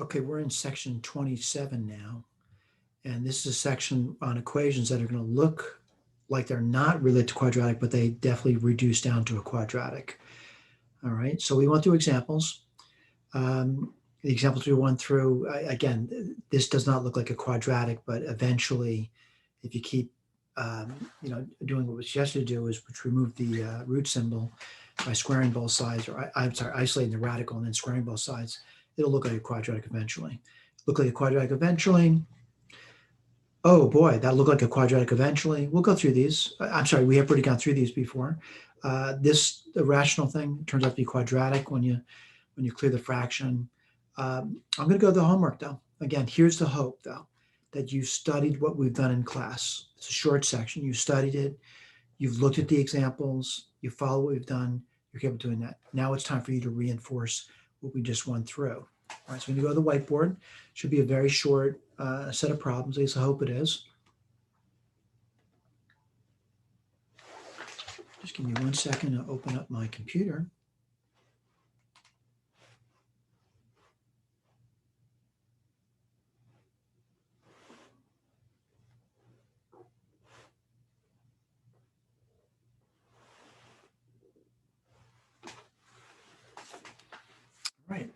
Okay, we're in section 27 now. And this is a section on equations that are going to look like they're not related to quadratic, but they definitely reduce down to a quadratic. All right, so we went through examples. The examples we went through, again, this does not look like a quadratic, but eventually, if you keep, doing what was suggested to do, is which remove the root symbol by squaring both sides, or I'm sorry, isolating the radical and then squaring both sides, it'll look like a quadratic eventually. Look like a quadratic eventually. Oh boy, that looked like a quadratic eventually. We'll go through these. I'm sorry, we have already gone through these before. This irrational thing turns out to be quadratic when you clear the fraction. I'm going to go to the homework though. Again, here's the hope though, that you studied what we've done in class. It's a short section. You studied it. You've looked at the examples. You follow what we've done. You're capable of doing that. Now it's time for you to reinforce what we just went through. All right, so when you go to the whiteboard, should be a very short set of problems. At least I hope it is. Just give me 1 second to open up my computer. All right.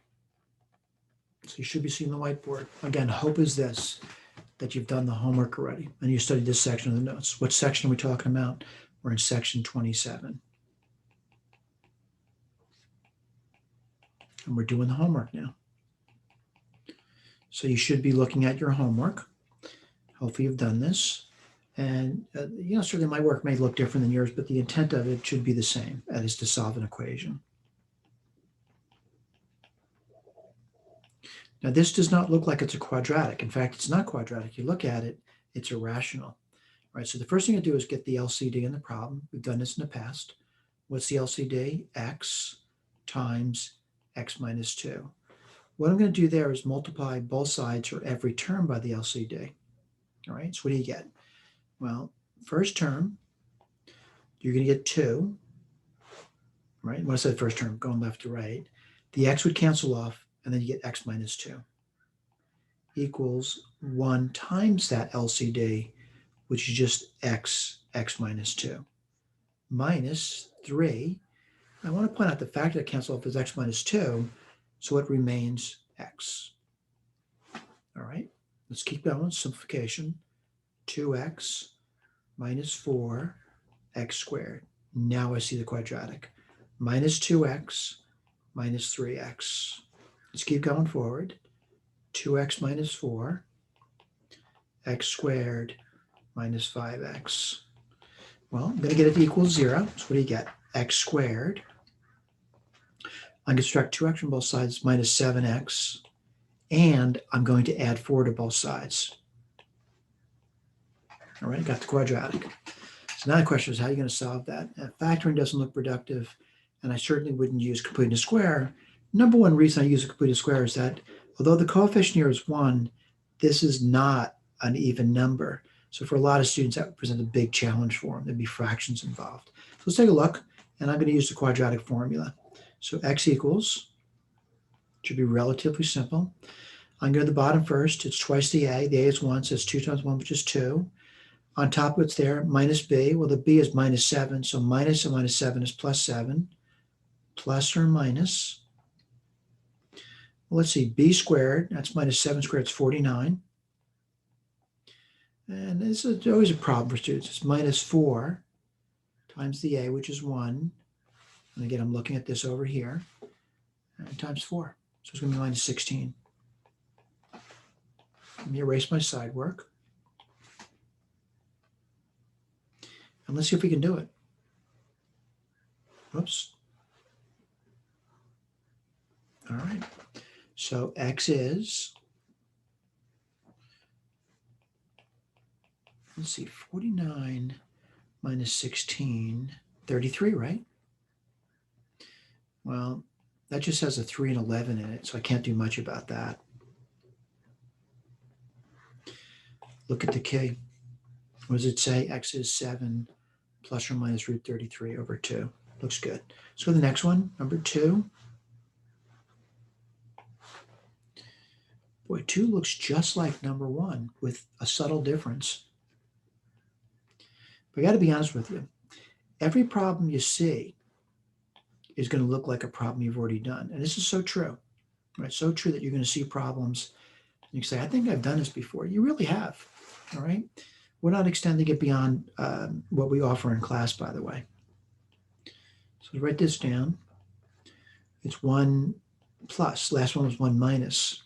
So you should be seeing the whiteboard. Again, hope is this, that you've done the homework already and you studied this section of the notes. What section are we talking about? We're in section 27. And we're doing the homework now. So you should be looking at your homework. Hopefully you've done this. And, certainly my work may look different than yours, but the intent of it should be the same, that is to solve an equation. Now, this does not look like it's a quadratic. In fact, it's not quadratic. You look at it, it's irrational. Right, so the first thing to do is get the LCD in the problem. We've done this in the past. What's the LCD? X times x minus 2. What I'm going to do there is multiply both sides or every term by the LCD. All right, so what do you get? Well, first term, you're going to get 2. Right, when I said first term, going left to right, the x would cancel off, and then you get x minus 2 equals 1 times that LCD, which is just x minus 2, minus 3. I want to point out the factor that cancels off is x minus 2, so it remains x. All right, let's keep going. Simplification. 2x minus 4 x squared. Now I see the quadratic. Minus 2x minus 3x. Let's keep going forward. 2x minus 4 x squared minus 5x. Well, I'm going to get it to equal 0. So what do you get? X squared. I'm going to subtract 2x from both sides, minus 7x. And I'm going to add 4 to both sides. All right, got the quadratic. So now the question is, how are you going to solve that? Factoring doesn't look productive, and I certainly wouldn't use completing a square. Number one reason I use a completed square is that although the coefficient here is 1, this is not an even number. So for a lot of students, that would present a big challenge for them. There'd be fractions involved. So let's take a look, and I'm going to use the quadratic formula. So x equals, should be relatively simple. I'm going to the bottom first. It's twice the a. The a is 1, so it's 2 times 1, which is 2. On top of it's there, minus b. Well, the b is minus 7, so minus and minus 7 is plus 7. Plus or minus. Well, let's see, b squared, that's minus 7 squared, it's 49. And this is always a problem for students. It's minus 4 times the a, which is 1. And again, I'm looking at this over here, and times 4. So it's going to be minus 16. Let me erase my side work. And let's see if we can do it. Oops. All right. So x is, let's see, 49 minus 16, 33, right? Well, that just has a 3 and 11 in it, so I can't do much about that. Look at the k. What does it say? X is 7 plus or minus root 33 over 2. Looks good. So the next one, number 2. Boy, 2 looks just like number 1 with a subtle difference. But I got to be honest with you. Every problem you see is going to look like a problem you've already done. And this is so true, right? So true that you're going to see problems. And you say, I think I've done this before. You really have, all right? We're not extending it beyond what we offer in class, by the way. So to write this down, it's 1 plus. Last one was 1 minus.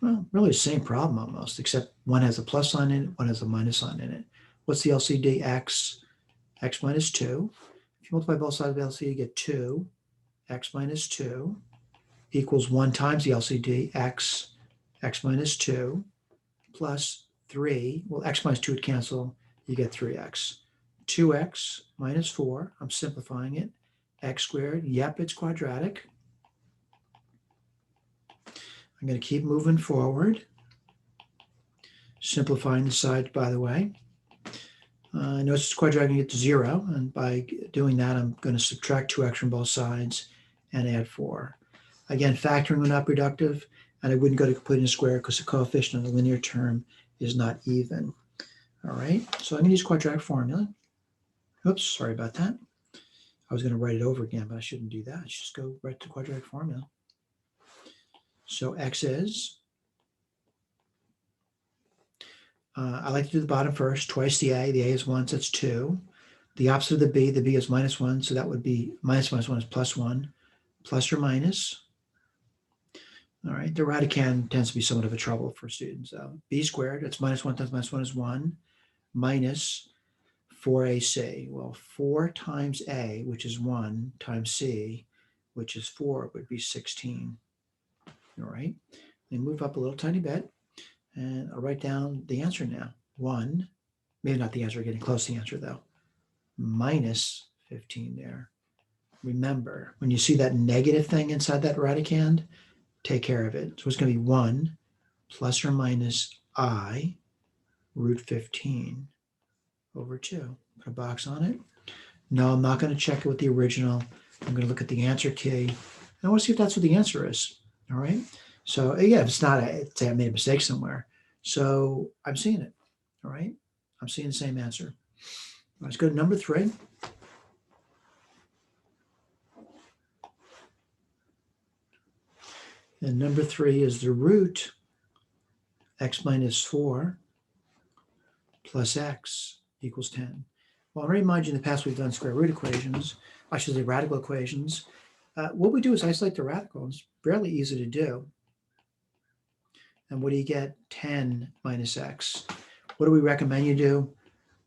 Well, really the same problem almost, except one has a plus sign in it, one has a minus sign in it. What's the LCD? X minus 2. If you multiply both sides of the LCD, you get 2. X minus 2 equals 1 times the LCD, x minus 2, plus 3. Well, x minus 2 would cancel. You get 3x. 2x minus 4. I'm simplifying it. X squared. Yep, it's quadratic. I'm going to keep moving forward. Simplifying the sides, by the way. Notice it's quadratic and get to 0. And by doing that, I'm going to subtract 2x from both sides and add 4. Again, factoring will not be reductive, and I wouldn't go to completing a square because the coefficient of the linear term is not even. All right, so I'm going to use quadratic formula. Oops, sorry about that. I was going to write it over again, but I shouldn't do that. I should just go right to quadratic formula. So x is, I like to do the bottom first, twice the a is 1, so that's 2. The opposite of the b is minus 1, so that would be minus 1 is plus 1, plus or minus. All right, the radicand tends to be somewhat of a trouble for students. B squared, that's minus 1 times minus 1 is 1, minus 4ac. Well, 4 times a, which is 1, times c, which is 4, would be 16. All right, and move up a little tiny bit, and I'll write down the answer now. 1, maybe not the answer, getting close to the answer though, minus 15 there. Remember, when you see that negative thing inside that radicand, take care of it. So it's going to be 1 plus or minus I root 15 over 2. Put a box on it. No, I'm not going to check it with the original. I'm going to look at the answer key. I want to see if that's what the answer is. All right. So yeah, if it's not, say I made a mistake somewhere. So I'm seeing it. All right. I'm seeing the same answer. Let's go to number 3. And number 3 is the root x minus 4 plus x equals 10. Well, I'll remind you in the past we've done square root equations, I should say radical equations. What we do is isolate the radical. It's fairly easy to do. And what do you get? 10 minus x. What do we recommend you do?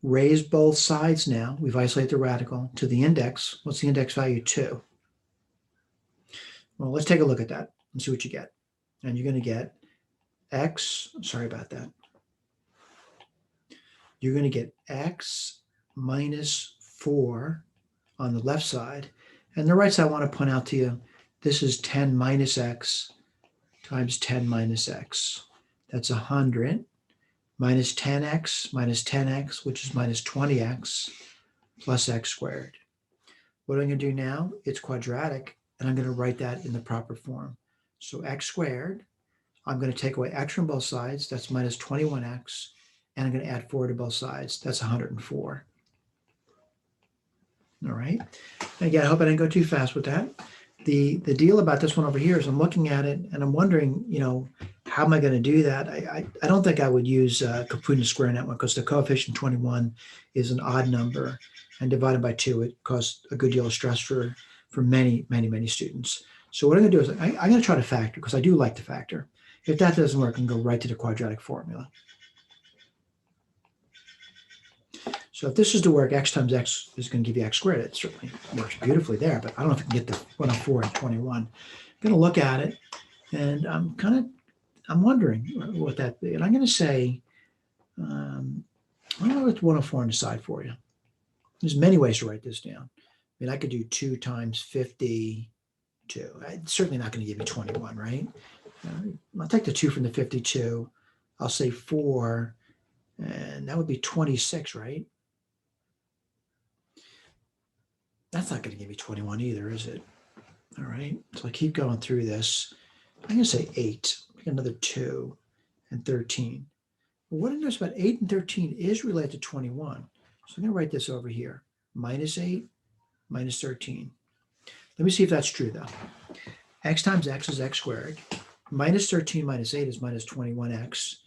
Raise both sides now. We've isolated the radical to the index. What's the index value? 2. Well, let's take a look at that and see what you get. And you're going to get x, sorry about that. You're going to get x minus 4 on the left side. And the right side, I want to point out to you, this is 10 minus x times 10 minus x. That's 100 minus 10x, which is minus 20x, plus x squared. What I'm going to do now, it's quadratic, and I'm going to write that in the proper form. So x squared, I'm going to take away x from both sides, that's minus 21x, and I'm going to add 4 to both sides, that's 104. All right. Again, I hope I didn't go too fast with that. The deal about this one over here is I'm looking at it and I'm wondering, how am I going to do that? I don't think I would use completing the square in that one because the coefficient 21 is an odd number, and divided by 2, it caused a good deal of stress for many, many, many students. So what I'm going to do is I'm going to try to factor because I do like to factor. If that doesn't work, I can go right to the quadratic formula. So if this is to work, x times x is going to give you x squared. It certainly works beautifully there, but I don't know if I can get the 104 and 21. I'm going to look at it, and I'm wondering what that be. And I'm going to say, I'm going to put 104 on the side for you. There's many ways to write this down. I mean, I could do 2 times 52. It's certainly not going to give me 21, right? I'll take the 2 from the 52. I'll say 4, and that would be 26, right? That's not going to give me 21 either, is it? All right. So I keep going through this. I'm going to say 8, another 2, and 13. Well, what I notice about 8 and 13 is related to 21. So I'm going to write this over here. Minus 8, minus 13. Let me see if that's true, though. X times x is x squared. Minus 13 minus 8 is minus 21x.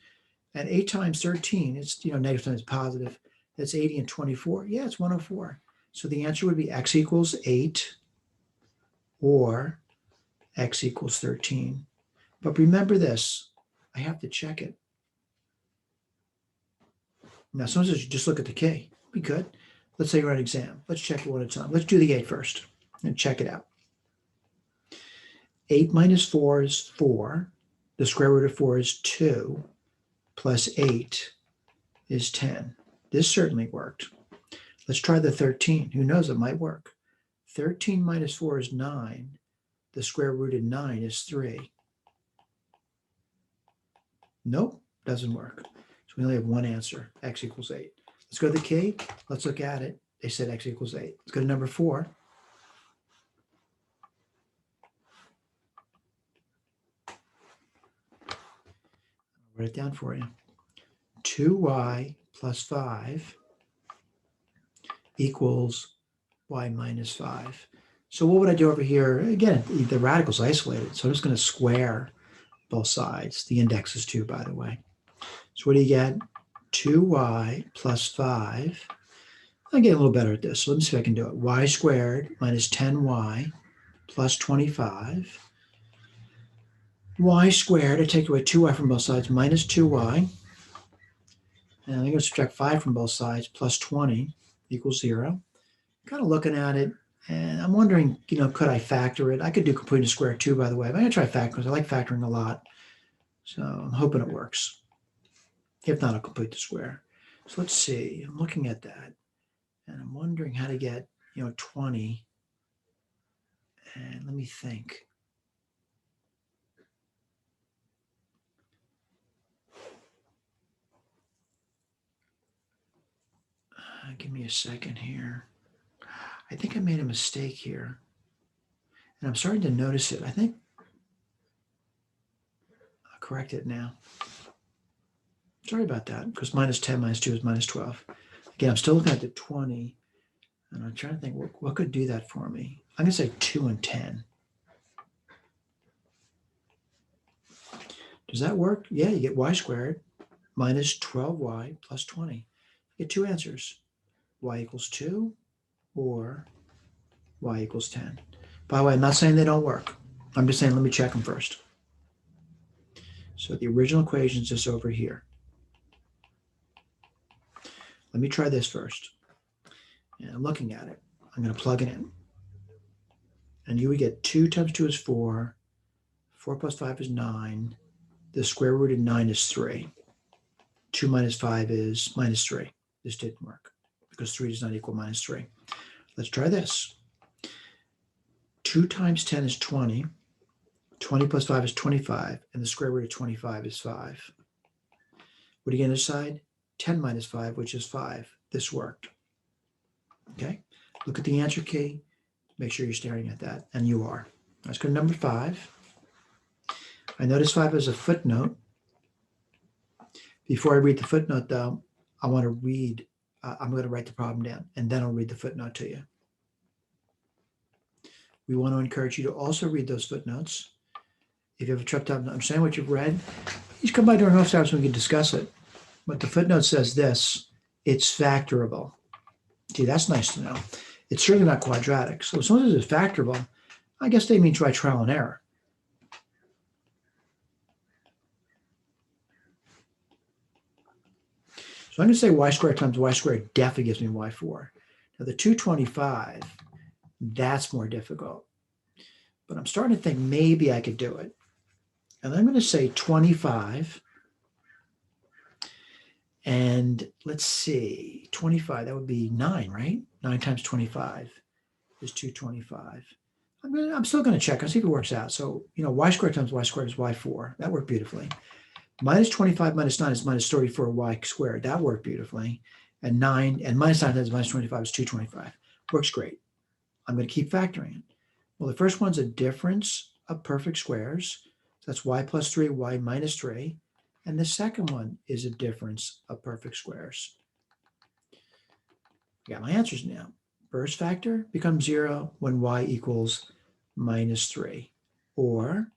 And 8 times 13, it's negative times positive. That's 80 and 24. Yeah, it's 104. So the answer would be x equals 8 or x equals 13. But remember this, I have to check it. Now, sometimes you just look at the k. Be good. Let's say you're on exam. Let's check it one at a time. Let's do the 8 first and check it out. 8 minus 4 is 4. The square root of 4 is 2. Plus 8 is 10. This certainly worked. Let's try the 13. Who knows, it might work. 13 minus 4 is 9. The square root of 9 is 3. Nope, doesn't work. So we only have one answer, x equals 8. Let's go to the k. Let's look at it. They said x equals 8. Let's go to number 4. I'll write it down for you. 2y plus 5 equals y minus 5. So what would I do over here? Again, the radical's isolated, so I'm just going to square both sides. The index is 2, by the way. So what do you get? 2y plus 5. I get a little better at this, so let me see if I can do it. Y squared minus 10y plus 25. Y squared, I take away 2y from both sides, minus 2y. And I'm going to subtract 5 from both sides, plus 20 equals 0. Kind of looking at it, and I'm wondering, could I factor it? I could do complete a square too, by the way. But I'm going to try factoring because I like factoring a lot. So I'm hoping it works. If not, I'll complete the square. So let's see. I'm looking at that, and I'm wondering how to get, 20. And let me think. Give me a second here. I think I made a mistake here. And I'm starting to notice it. I think I'll correct it now. Sorry about that, because minus 10 minus 2 is minus 12. Again, I'm still looking at the 20. And I'm trying to think, what could do that for me? I'm going to say 2 and 10. Does that work? Yeah, you get y squared minus 12y plus 20. You get two answers. Y equals 2 or y equals 10. By the way, I'm not saying they don't work. I'm just saying let me check them first. So the original equation is just over here. Let me try this first. And I'm looking at it. I'm going to plug it in. And you would get 2 times 2 is 4. 4 plus 5 is 9. The square root of 9 is 3. 2 minus 5 is minus 3. This didn't work because 3 does not equal minus 3. Let's try this. 2 times 10 is 20. 20 plus 5 is 25. And the square root of 25 is 5. What do you get on this side? 10 minus 5, which is 5. This worked. Okay? Look at the answer key. Make sure you're staring at that. And you are. Let's go to number 5. I notice 5 is a footnote. Before I read the footnote, though, I want to read, I'm going to write the problem down, and then I'll read the footnote to you. We want to encourage you to also read those footnotes. If you have a tough time understanding what you've read, please come by during office hours and we can discuss it. But the footnote says this: it's factorable. Gee, that's nice to know. It's certainly not quadratic. So as long as it's factorable, I guess they mean try trial and error. So I'm going to say y squared times y squared definitely gives me y4. Now the 225, that's more difficult. But I'm starting to think maybe I could do it. And I'm going to say 25. And let's see, 25, that would be 9, right? 9 times 25 is 225. I'm still going to check. I'll see if it works out. So, y squared times y squared is y4. That worked beautifully. Minus 25 minus 9 is minus 34y squared. That worked beautifully. And 9 and minus 9 times minus 25 is 225. Works great. I'm going to keep factoring it. Well, the first one's a difference of perfect squares. that's y plus 3, y minus 3. And the second one is a difference of perfect squares. I got my answers now. First factor becomes 0 when y equals minus 3. Or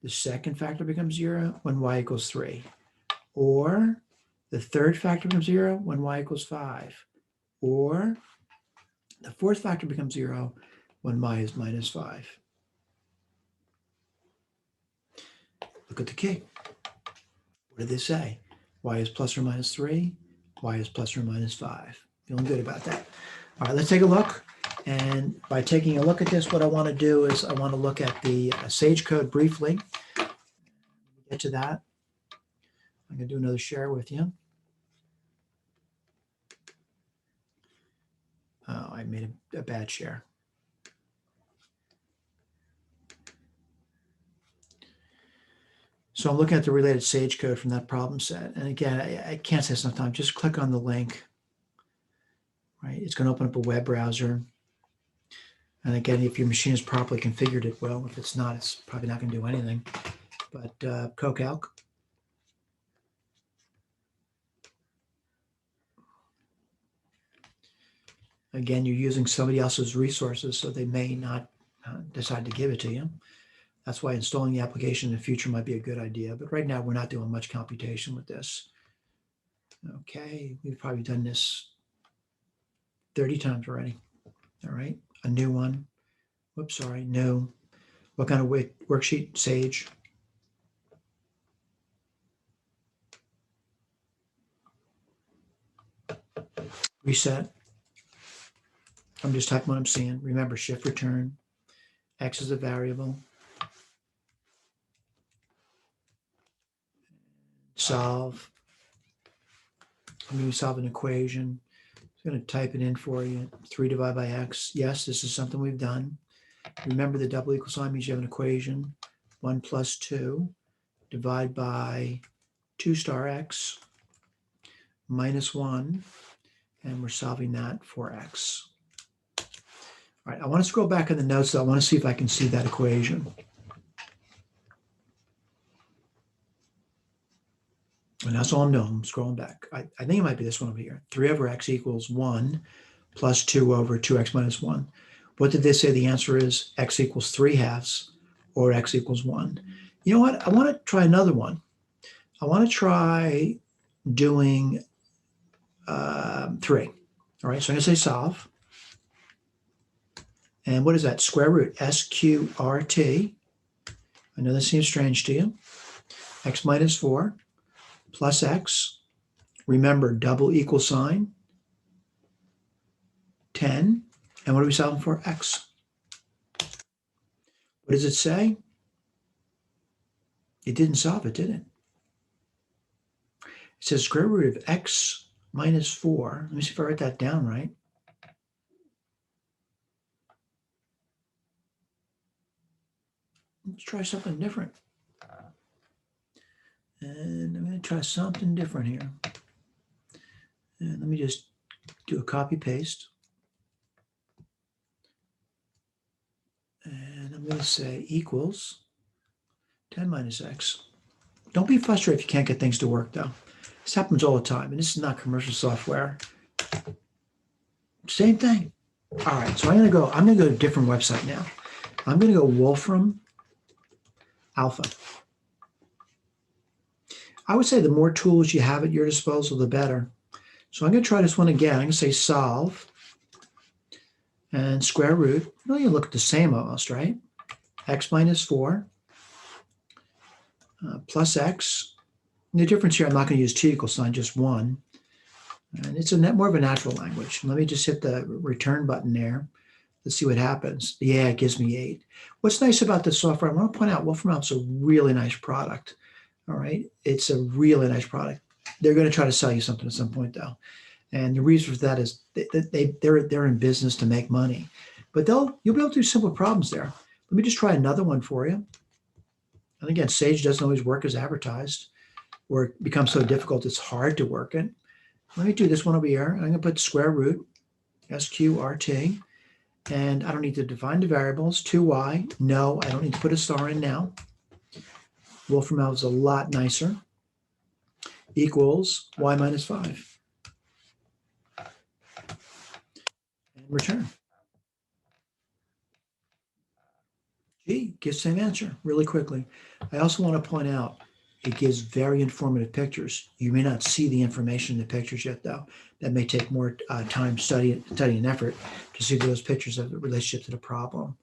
the second factor becomes 0 when y equals 3. Or the third factor becomes 0 when y equals 5. Or the fourth factor becomes 0 when y is minus 5. Look at the key. What did they say? Y is plus or minus 3. Y is plus or minus 5. Feeling good about that. All right, let's take a look. And by taking a look at this, what I want to do is I want to look at the Sage code briefly. Get to that. I'm going to do another share with you. Oh, I made a bad share. So I'm looking at the related Sage code from that problem set. And again, I can't say this enough time. Just click on the link. Right? It's going to open up a web browser. And again, if your machine is properly configured, it will. If it's not, it's probably not going to do anything. But CoCalc. Again, you're using somebody else's resources, so they may not decide to give it to you. That's why installing the application in the future might be a good idea. But right now, we're not doing much computation with this. Okay, we've probably done this 30 times already. All right, a new one. Whoops, sorry, new. What kind of worksheet? Sage. Reset. I'm just typing what I'm seeing. Remember, shift return. X is a variable. Solve. I'm going to solve an equation. I'm going to type it in for you. 3 divided by x. Yes, this is something we've done. Remember, the double equal sign means you have an equation. 1 plus 2 divide by 2 star x minus 1. And we're solving that for x. All right, I want to scroll back in the notes, though. I want to see if I can see that equation. And that's all I'm doing. I'm scrolling back. I think it might be this one over here. 3 over x equals 1 plus 2 over 2x minus 1. What did they say the answer is? X equals 3 halves or x equals 1. You know what? I want to try another one. I want to try doing 3. All right, so I'm going to say solve. And what is that? Square root SQRT. I know that seems strange to you. X minus 4 plus x. Remember, double equal sign. 10. And what are we solving for? X. What does it say? It didn't solve it, did it? It says square root of x minus 4. Let me see if I write that down right. Let's try something different. And I'm going to try something different here. And let me just do a copy paste. And I'm going to say equals 10 minus x. Don't be frustrated if you can't get things to work, though. This happens all the time, and this is not commercial software. Same thing. All right, so I'm going to go to a different website now. I'm going to go Wolfram Alpha. I would say the more tools you have at your disposal, the better. So I'm going to try this one again. I'm going to say solve and square root. Well, you look the same almost, right? X minus 4 plus x. And the difference here, I'm not going to use t equals sign, just 1. And it's more of a natural language. Let me just hit the return button there. Let's see what happens. Yeah, it gives me 8. What's nice about this software, I want to point out Wolfram Alpha is a really nice product. All right, it's a really nice product. They're going to try to sell you something at some point, though. And the reason for that is they're in business to make money. But you'll be able to do simple problems there. Let me just try another one for you. And again, Sage doesn't always work as advertised, or it becomes so difficult it's hard to work it. Let me do this one over here. I'm going to put square root, SQRT, and I don't need to define the variables. 2y, no, I don't need to put a star in now. Wolfram Alpha is a lot nicer, equals y minus 5. And return. G gives same answer really quickly. I also want to point out it gives very informative pictures. You may not see the information in the pictures yet, though. That may take more time, study and effort to see those pictures of the relationship to the problem.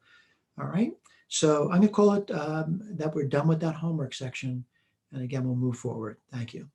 All right. So I'm going to call it that we're done with that homework section. And again, we'll move forward. Thank you.